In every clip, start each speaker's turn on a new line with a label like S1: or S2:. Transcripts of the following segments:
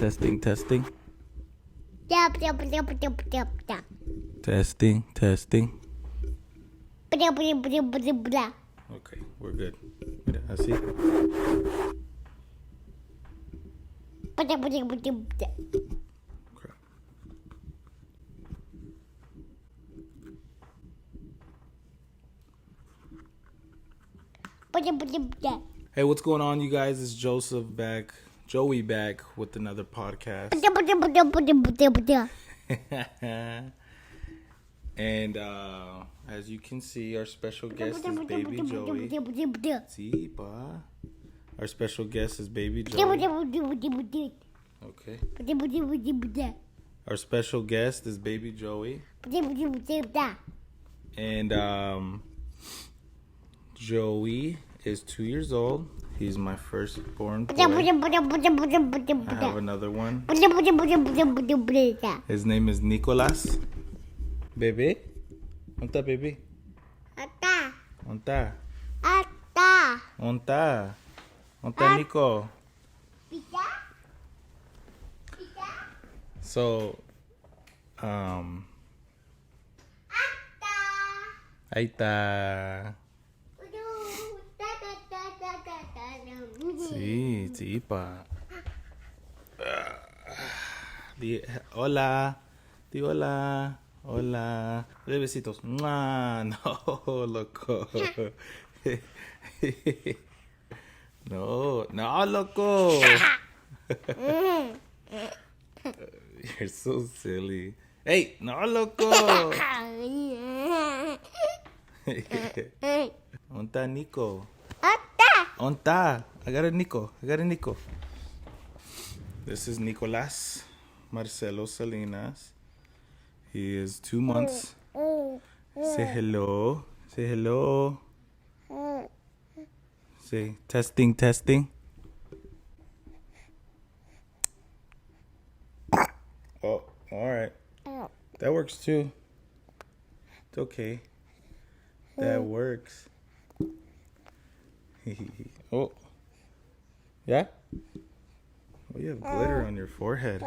S1: Testing.
S2: Testing. Okay, we're good. Mira, así. Hey, what's going on, you guys? It's Joey back with another podcast. And as you can see, our special guest is Baby Joey. See, pa. Our special guest is Baby Joey. Okay. Our special guest is Baby Joey. And Joey is 2 years old. He's my firstborn boy. I have another one. His name is Nicolas. Bebe? Onta, baby? Onta. Nico. So, Aita. Sí, pa. Hola. Di hola. Hola. De besitos. No, loco. No, loco. You're so silly. Hey, no, loco. Onta Nico. Onta. I got a Nico. This is Nicolas Marcelo Salinas. He is 2 months. Say hello. Say testing. Oh, all right. That works too. It's okay. That works. Oh. Yeah? Oh, you have glitter on your forehead.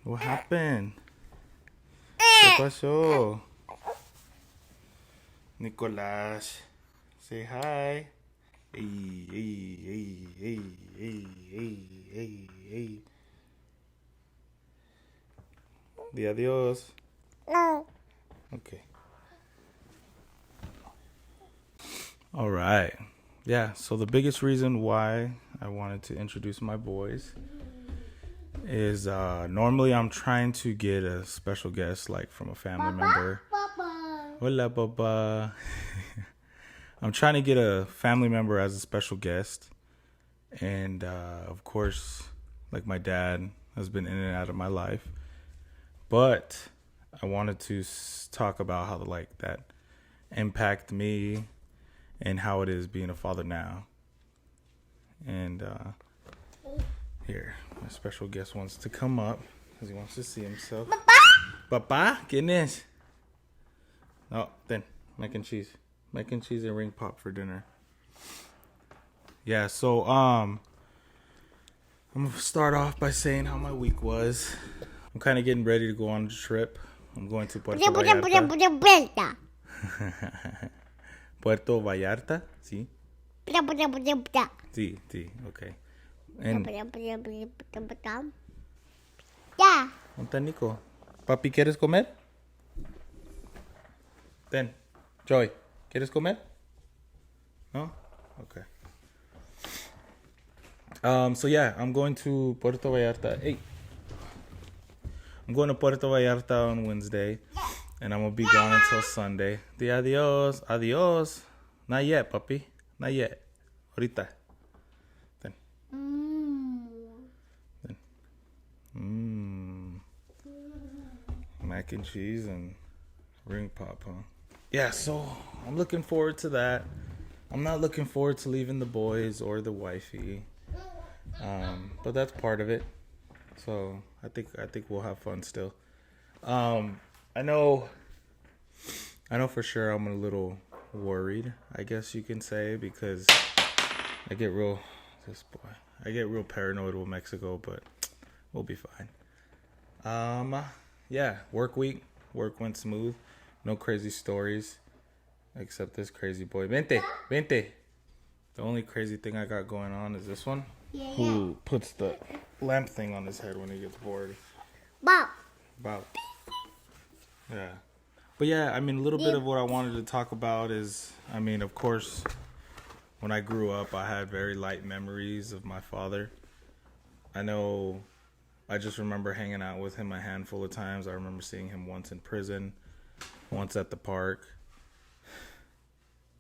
S2: What happened? ¿Qué pasó? Nicolás, say hi. Hey. Di adiós. No. Okay. All right. Yeah, so the biggest reason why I wanted to introduce my boys is normally I'm trying to get a special guest, like from a family member. Hola, Baba. I'm trying to get a family member as a special guest. And, of course, like my dad has been in and out of my life. But I wanted to talk about how, like, that impacted me and how it is being a father now. And here, my special guest wants to come up because he wants to see himself. Papa, ¿quién es? Oh, then mac and cheese and ring pop for dinner. Yeah, so I'm gonna start off by saying how my week was. I'm kind of getting ready to go on a trip. I'm going to Puerto Vallarta. Puerto Vallarta, sí. Sí, okay. And ¿Dónde Nico? Papi, ¿quieres comer? Ven, Joy, ¿quieres comer? No? Okay. So yeah, I'm going to Puerto Vallarta. Hey. I'm going to Puerto Vallarta on Wednesday. And I'm going to be gone until Sunday. Di adiós. Not yet, papi. Not yet. Ahorita. Then. Mac and cheese and ring pop, huh? Yeah, so I'm looking forward to that. I'm not looking forward to leaving the boys or the wifey. But that's part of it. So I think we'll have fun still. I know for sure I'm a little worried, I guess you can say, because I get real I get real paranoid with Mexico, but we'll be fine. Yeah, work week. Work went smooth. No crazy stories. Except this crazy boy. Vente, vente. The only crazy thing I got going on is this one.
S1: Yeah.
S2: Who puts the lamp thing on his head when he gets bored.
S1: Bob.
S2: About. Yeah. But yeah, I mean, a little bit of what I wanted to talk about is, I mean, of course, when I grew up, I had very light memories of my father. I know, I just remember hanging out with him a handful of times. I remember seeing him once in prison, once at the park.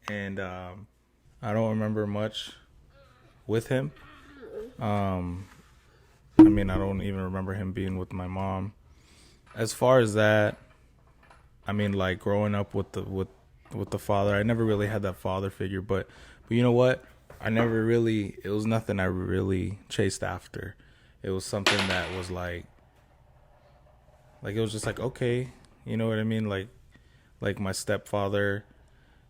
S2: And I don't remember much with him. I mean, I don't even remember him being with my mom. As far as that, I mean, like growing up with the father, I never really had that father figure. But you know what? It was nothing I really chased after. It was something that was like it was just like, okay, you know what I mean? Like my stepfather.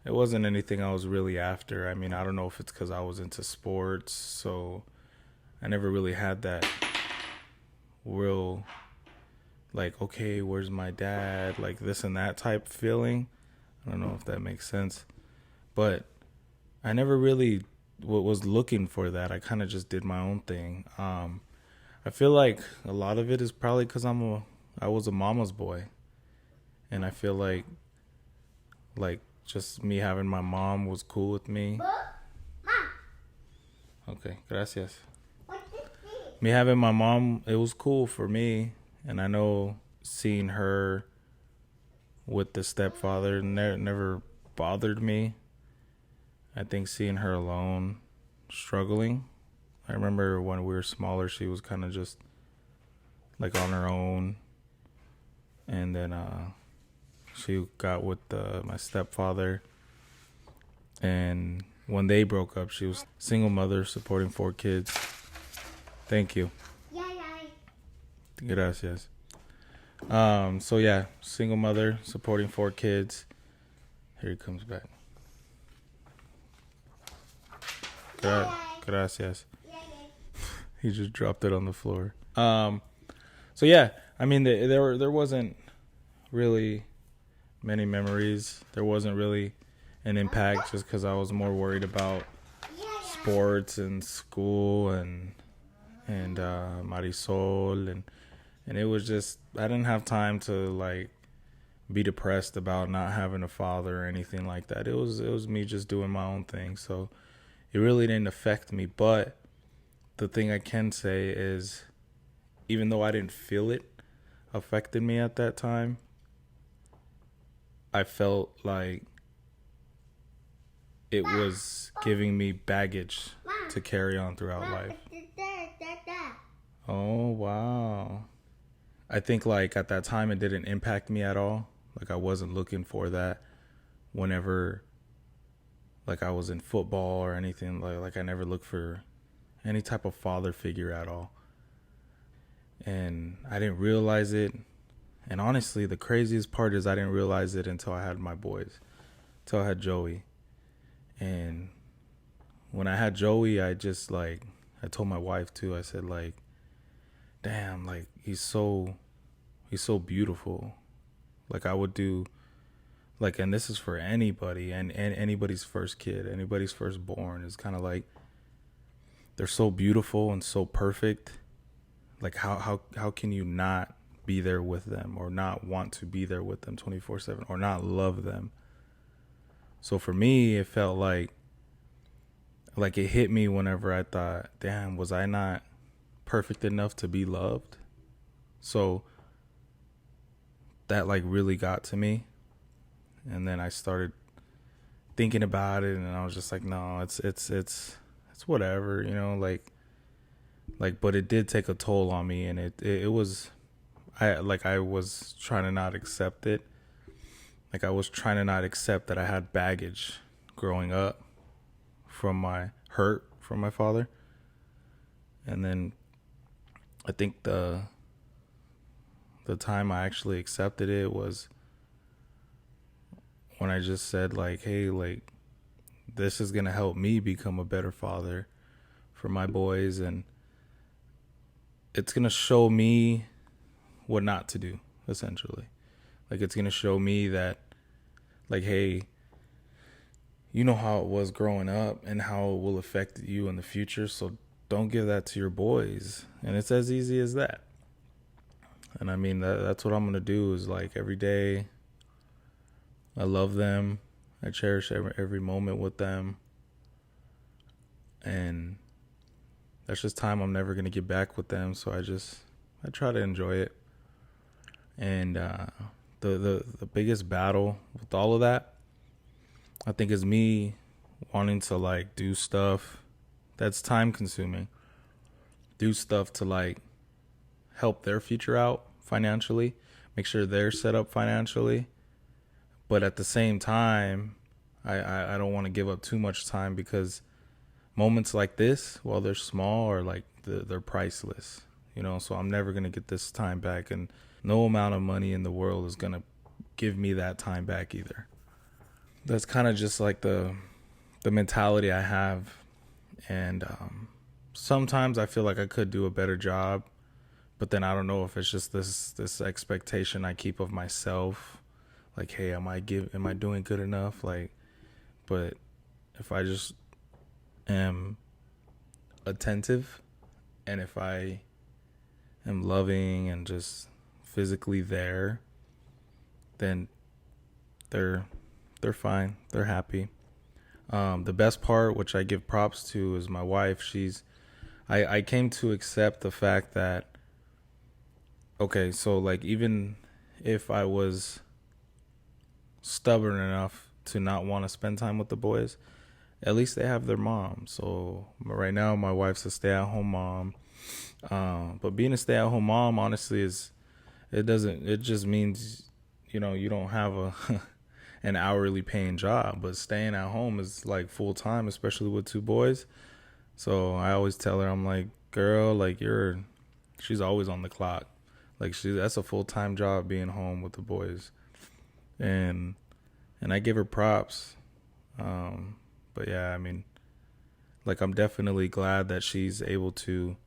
S2: It wasn't anything I was really after. I mean, I don't know if it's because I was into sports, so I never really had that real, like, okay, where's my dad? Like this and that type feeling. I don't know if that makes sense. But I never really was looking for that. I kind of just did my own thing. I feel like a lot of it is probably because I was a mama's boy. And I feel like just me having my mom was cool with me. Okay, gracias. Me having my mom, it was cool for me. And I know seeing her with the stepfather never bothered me. I think seeing her alone, struggling. I remember when we were smaller, she was kind of just like on her own. And then she got with my stepfather, and when they broke up, she was single mother supporting 4 kids. Thank you. Gracias. So yeah, single mother supporting 4 kids. Here he comes back. Gracias. He just dropped it on the floor. So yeah, I mean there wasn't really many memories. There wasn't really an impact just because I was more worried about sports and school and Marisol and it was just, I didn't have time to like be depressed about not having a father or anything like that. It was me just doing my own thing. So it really didn't affect me. But the thing I can say is, even though I didn't feel it affected me at that time, I felt like it was giving me baggage to carry on throughout life. Oh, wow. I think like at that time it didn't impact me at all. Like I wasn't looking for that whenever like I was in football or anything. Like I never looked for any type of father figure at all. And I didn't realize it. And honestly, the craziest part is I didn't realize it until I had my boys, until I had Joey. And when I had Joey, I just like, I told my wife too, I said like, damn, like he's so beautiful. Like I would do, like, and this is for anybody and anybody's first kid, anybody's firstborn. It's kind of like, they're so beautiful and so perfect. Like how can you not be there with them or not want to be there with them 24/7 or not love them? So for me, it felt like it hit me whenever I thought, damn, was I not perfect enough to be loved? So that like really got to me. And then I started thinking about it and I was just like, no, it's whatever, you know, like, but it did take a toll on me, and it was, I was trying to not accept it. Like I was trying to not accept that I had baggage growing up from my hurt from my father. And then I think the time I actually accepted it was when I just said like, hey, like this is going to help me become a better father for my boys, and it's going to show me what not to do, essentially. Like, it's going to show me that, like, hey, you know how it was growing up and how it will affect you in the future, so don't give that to your boys. And it's as easy as that. And I mean, that's what I'm going to do is, like, every day I love them. I cherish every moment with them. And that's just time I'm never going to get back with them. So I try to enjoy it. And the biggest battle with all of that, I think, is me wanting to, like, do stuff that's time consuming. Do stuff to, like, help their future out financially. Make sure they're set up financially. But at the same time, I don't want to give up too much time, because moments like this, while they're small, are like they're priceless, so I'm never going to get this time back, and no amount of money in the world is going to give me that time back either. That's kind of just like the mentality I have. And sometimes I feel like I could do a better job, but then I don't know if it's just this expectation I keep of myself. Like, hey, am I doing good enough? Like, but if I just am attentive, and if I am loving and just physically there, then they're fine. They're happy. The best part, which I give props to, is my wife. I came to accept the fact that, okay, so, like, even if I was stubborn enough to not want to spend time with the boys, at least they have their mom. So right now my wife's a stay-at-home mom. But being a stay-at-home mom, honestly, it just means, you don't have an hourly paying job, but staying at home is like full time, especially with two boys. So I always tell her, I'm like, girl, like, she's always on the clock. Like, that's a full time job, being home with the boys. And I give her props. But yeah, I mean, like, I'm definitely glad that she's able to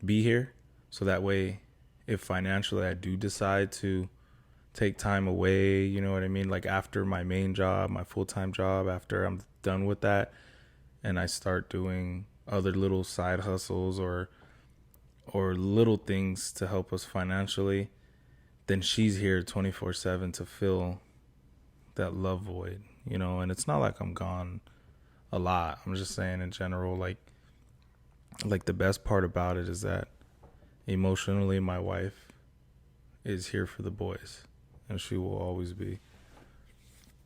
S2: be here. So that way, if financially I do decide to take time away, you know what I mean? Like, after my main job, my full-time job, after I'm done with that, and I start doing other little side hustles or little things to help us financially, then she's here 24/7 to fill that love void, and it's not like I'm gone a lot. I'm just saying in general, like the best part about it is that emotionally my wife is here for the boys, and she will always be.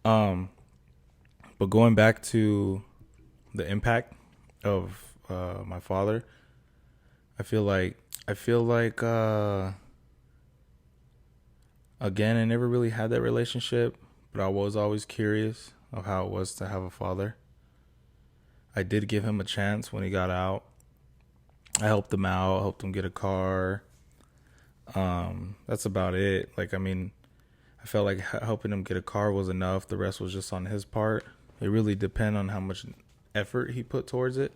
S2: But going back to the impact of my father, I feel like again, I never really had that relationship, but I was always curious of how it was to have a father. I did give him a chance when he got out. I helped him out, helped him get a car. That's about it. Like, I mean, I felt like helping him get a car was enough. The rest was just on his part. It really depended on how much effort he put towards it.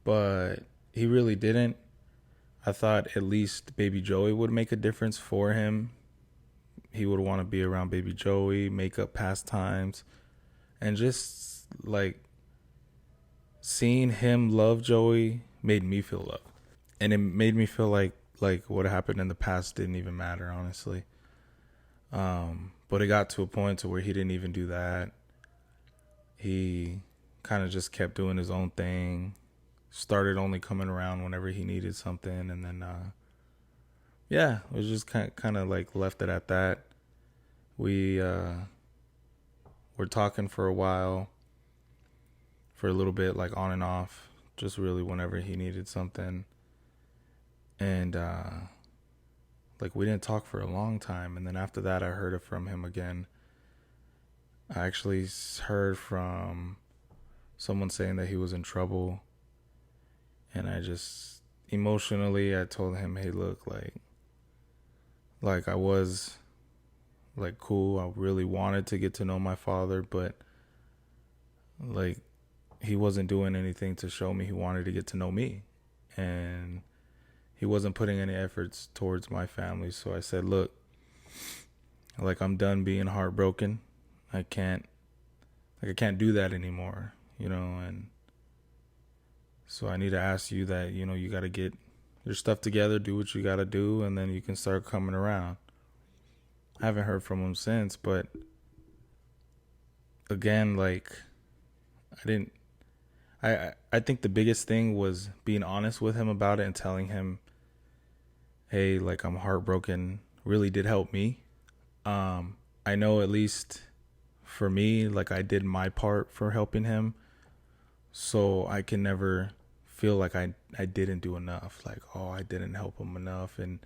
S2: But he really didn't. I thought at least baby Joey would make a difference for him. He would want to be around baby Joey, make up pastimes, and just, like, seeing him love Joey made me feel loved. And it made me feel like what happened in the past didn't even matter, honestly. But it got to a point to where he didn't even do that. He kind of just kept doing his own thing. Started only coming around whenever he needed something, and then yeah, it was just kind of like left it at that. We were talking for a while, for a little bit, like on and off, just really whenever he needed something. And like, we didn't talk for a long time, and then after that I heard it from him again. I actually heard from someone saying that he was in trouble. And I just, emotionally, I told him, hey, look, like I was, like, cool. I really wanted to get to know my father, but, like, he wasn't doing anything to show me he wanted to get to know me. And he wasn't putting any efforts towards my family. So I said, look, like, I'm done being heartbroken. I can't do that anymore, and so I need to ask you that, you got to get your stuff together, do what you got to do, and then you can start coming around. I haven't heard from him since, but again, like, I think the biggest thing was being honest with him about it and telling him, hey, like, I'm heartbroken, really did help me. I know, at least for me, like, I did my part for helping him, so I can never feel like I didn't do enough, like, oh, I didn't help him enough in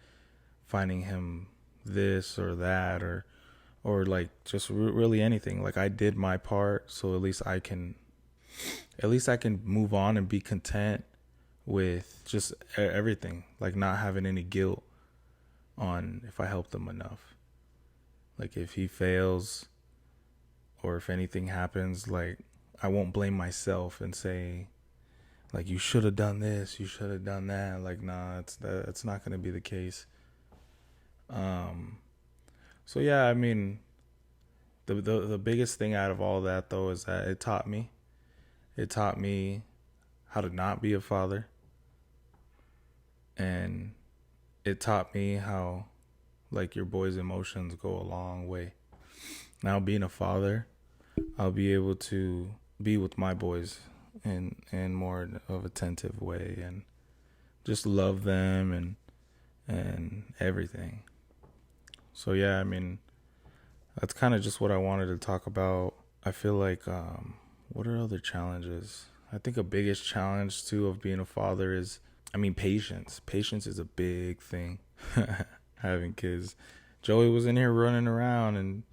S2: finding him this or that, or like, just really anything. Like, I did my part, so at least I can move on and be content with just everything, like, not having any guilt on if I helped him enough. Like, if he fails or if anything happens, like, I won't blame myself and say, like, you should have done this, you should have done that. Like, nah, it's not going to be the case. So yeah, I mean, the biggest thing out of all that, though, is that it taught me how to not be a father, and it taught me how, like, your boy's emotions go a long way. Now, being a father, I'll be able to be with my boys in more of a attentive way and just love them and everything. So yeah, I mean, that's kind of just what I wanted to talk about. I feel like, what are other challenges? I think a biggest challenge too of being a father is, patience. Patience is a big thing. Having kids. Joey was in here running around and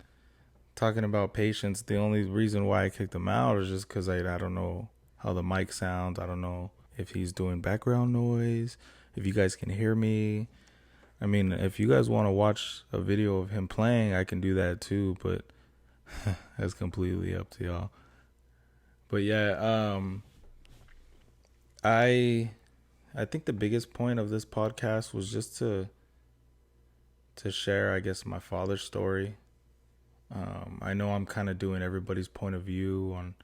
S2: talking about patience. The only reason why I kicked him out is just because I don't know how the mic sounds. I don't know if he's doing background noise, if you guys can hear me. I mean, if you guys want to watch a video of him playing, I can do that too, but that's completely up to y'all. But yeah, I think the biggest point of this podcast was just to share, I guess, my father's story. I know I'm kind of doing everybody's point of view on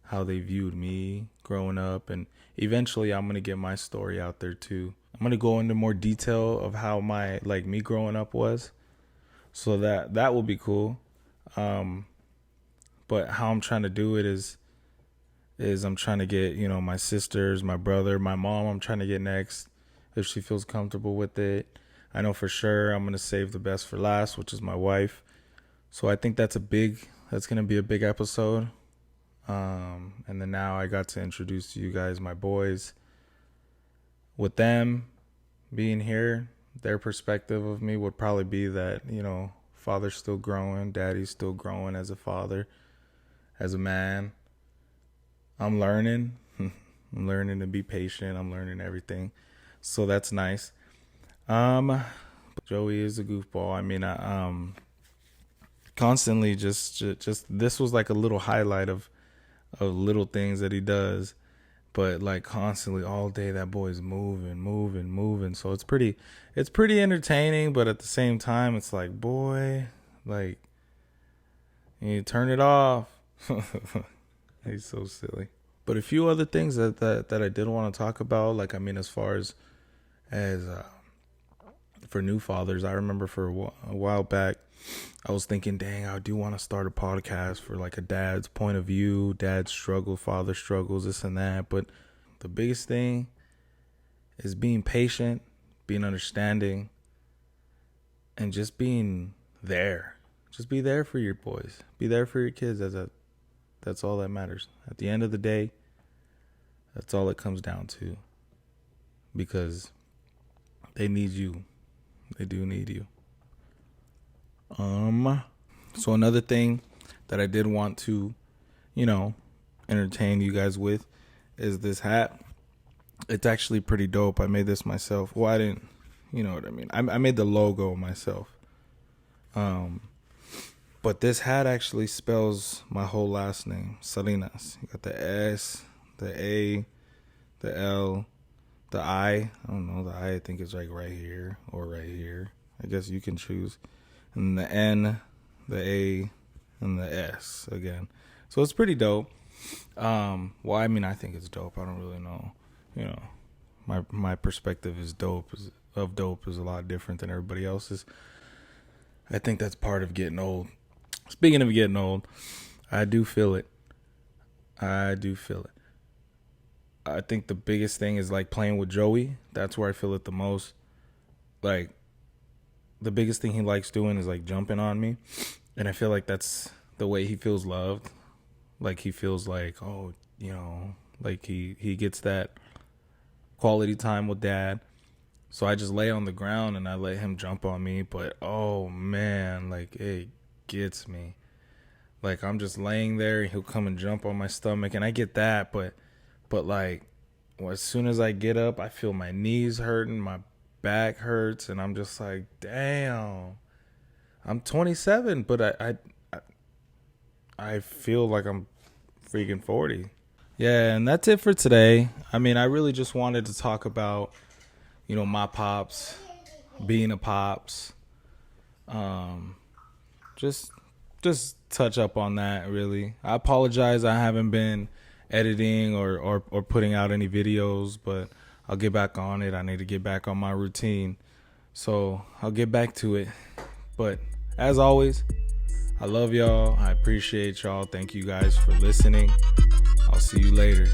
S2: how they viewed me growing up, and eventually I'm going to get my story out there too. I'm going to go into more detail of how me growing up was, so that will be cool. But how I'm trying to do it is I'm trying to get, my sisters, my brother, my mom, I'm trying to get next if she feels comfortable with it. I know for sure I'm going to save the best for last, which is my wife. So I think that's going to be a big episode. And then now I got to introduce to you guys my boys. With them being here, their perspective of me would probably be that, father's still growing, daddy's still growing as a father, as a man. I'm learning. I'm learning to be patient. I'm learning everything. So that's nice. Joey is a goofball. I mean, constantly just this was like a little highlight of little things that he does, but like constantly all day that boy's moving. So it's pretty entertaining, but at the same time it's like, boy, like, you turn it off. He's so silly. But a few other things that I did want to talk about, like, I mean, as far as for new fathers, I remember for a while back, I was thinking, dang, I do want to start a podcast for like a dad's point of view, dad's struggle, father struggles, this and that. But the biggest thing is being patient, being understanding, and just being there. Just be there for your boys. Be there for your kids. That's all that matters. At the end of the day, that's all it comes down to. Because they need you. They do need you. So another thing that I did want to, entertain you guys with is this hat. It's actually pretty dope. I made this myself. Well, I didn't, you know what I mean? I made the logo myself. But this hat actually spells my whole last name, Salinas. You got the S, the A, the L, the I. I don't know. The I think is like right here or right here. I guess you can choose. And the N, the A, and the S again. So it's pretty dope. Well, I mean, I think it's dope. I don't really know. You know, my perspective is dope. Dope is a lot different than everybody else's. I think that's part of getting old. Speaking of getting old, I do feel it. I think the biggest thing is like playing with Joey. That's where I feel it the most. Like, the biggest thing he likes doing is like jumping on me. And I feel like that's the way he feels loved. Like, he feels like, oh, you know, like he gets that quality time with dad. So I just lay on the ground and I let him jump on me. But, oh, man, like, it gets me. Like, I'm just laying there and he'll come and jump on my stomach. And I get that. But like, well, as soon as I get up, I feel my knees hurting, my back hurts. And I'm just like, damn. I'm 27, but I feel like I'm freaking 40. Yeah, and that's it for today. I mean, I really just wanted to talk about, you know, my pops, being a pops. Just touch up on that, really. I apologize I haven't been editing or putting out any videos, but I'll get back on it. I need to get back on my routine. So I'll get back to it. But as always, I love y'all. I appreciate y'all. Thank you guys for listening. I'll see you later.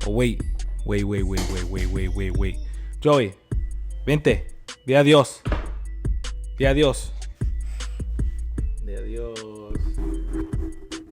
S2: Oh, wait. Joey, vente. Di adiós. Di adiós. Di adiós.